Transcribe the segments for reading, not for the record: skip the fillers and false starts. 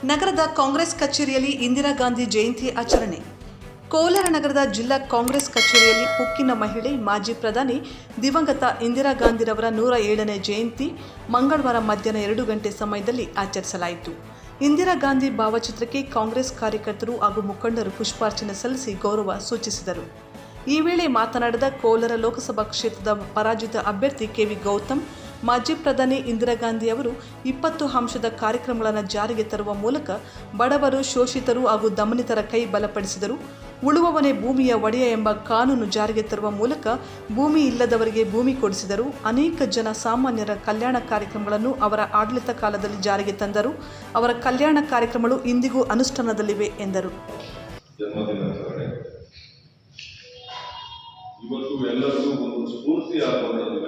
ನಗರದ ಕಾಂಗ್ರೆಸ್ ಕಚೇರಿಯಲ್ಲಿ ಇಂದಿರಾ ಗಾಂಧಿ ಜಯಂತಿ ಆಚರಣೆ. ಕೋಲಾರ ನಗರದ ಜಿಲ್ಲಾ ಕಾಂಗ್ರೆಸ್ ಕಚೇರಿಯಲ್ಲಿ ಉಕ್ಕಿನ ಮಹಿಳೆ ಮಾಜಿ ಪ್ರಧಾನಿ ದಿವಂಗತ ಇಂದಿರಾ ಗಾಂಧಿರವರ 107ನೇ ಜಯಂತಿ ಮಂಗಳವಾರ ಮಧ್ಯಾಹ್ನ 2 ಗಂಟೆ ಸಮಯದಲ್ಲಿ ಆಚರಿಸಲಾಯಿತು. ಇಂದಿರಾ ಗಾಂಧಿ ಭಾವಚಿತ್ರಕ್ಕೆ ಕಾಂಗ್ರೆಸ್ ಕಾರ್ಯಕರ್ತರು ಹಾಗೂ ಮುಖಂಡರು ಪುಷ್ಪಾರ್ಚನೆ ಸಲ್ಲಿಸಿ ಗೌರವ ಸೂಚಿಸಿದರು. ಈ ವೇಳೆ ಮಾತನಾಡಿದ ಕೋಲಾರ ಲೋಕಸಭಾ ಕ್ಷೇತ್ರದ ಪರಾಜಿತ ಅಭ್ಯರ್ಥಿ ಕೆವಿ ಗೌತಮ್, ಮಾಜಿ ಪ್ರಧಾನಿ ಇಂದಿರಾ ಗಾಂಧಿ ಅವರು 20 ಅಂಶದ ಕಾರ್ಯಕ್ರಮಗಳನ್ನು ಜಾರಿಗೆ ತರುವ ಮೂಲಕ ಬಡವರು, ಶೋಷಿತರು ಹಾಗೂ ದಮನಿತರ ಕೈ ಬಲಪಡಿಸಿದರು. ಉಳುವವನೇ ಭೂಮಿಯ ಒಡೆಯ ಎಂಬ ಕಾನೂನು ಜಾರಿಗೆ ತರುವ ಮೂಲಕ ಭೂಮಿ ಇಲ್ಲದವರಿಗೆ ಭೂಮಿ ಕೊಡಿಸಿದರು. ಅನೇಕ ಜನ ಸಾಮಾನ್ಯರ ಕಲ್ಯಾಣ ಕಾರ್ಯಕ್ರಮಗಳನ್ನು ಅವರ ಆಡಳಿತ ಕಾಲದಲ್ಲಿ ಜಾರಿಗೆ ತಂದರು. ಅವರ ಕಲ್ಯಾಣ ಕಾರ್ಯಕ್ರಮಗಳು ಇಂದಿಗೂ ಅನುಷ್ಠಾನದಲ್ಲಿವೆ ಎಂದರು. ಇವತ್ತು ಎಲ್ಲರಿಗೂ ಒಂದು ಸ್ಫೂರ್ತಿ ಆಗುವಂಥ ದಿನ.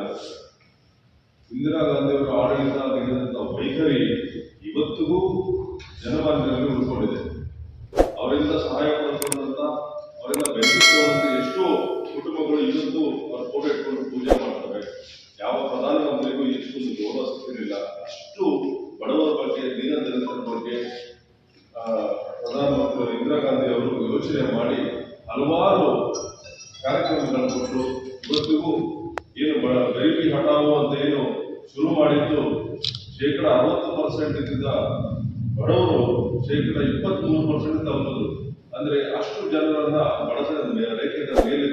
ಇಂದಿರಾ ಗಾಂಧಿ ಅವರ ಆಡಳಿತ ನೀಡಿದಂಥ ವೈಖರಿ ಇವತ್ತಿಗೂ ಜನಮಾನದಲ್ಲಿ ಉಳ್ಕೊಂಡಿದೆ. ಅವರಿಂದ ಸಹಾಯ ಪಡೆದಂಥ, ಅವರಿಂದ ಬೆಂಬಲಿಸುವಂಥ ಎಷ್ಟೋ ಕುಟುಂಬಗಳು ಇವತ್ತು ಅವರ ಫೋಟೋ ಇಟ್ಕೊಂಡು ಪೂಜೆ ಮಾಡ್ತವೆ. ಯಾವ ಪ್ರಧಾನಮಂತ್ರಿಗೂ ಇಷ್ಟೊಂದು ಗೌರವ ಸಿಕ್ಕಿರಲಿಲ್ಲ. ಅಷ್ಟು ಬಡವರ ಬಗ್ಗೆ, ದೀನದಲಿತರ ಬಗ್ಗೆ ಪ್ರಧಾನಮಂತ್ರಿ ಇಂದಿರಾ ಗಾಂಧಿ ಅವರು ಯೋಚನೆ ಮಾಡಿ ಹಲವಾರು ಕಾರ್ಯಕ್ರಮಗಳನ್ನು ಕೊಟ್ಟು ಇವತ್ತಿಗೂ ಏನು ಗರೀಬಿ ಹಠಾವು ಅಂತ ಏನು ಶುರು ಮಾಡಿದ್ದು 60% ಇದ್ದ ಬಡವರು 23% ತಲುಪಿದ್ರು. ಅಂದ್ರೆ ಅಷ್ಟು ಜನರನ್ನ ರೇಖೆಯ ಮೇಲೆ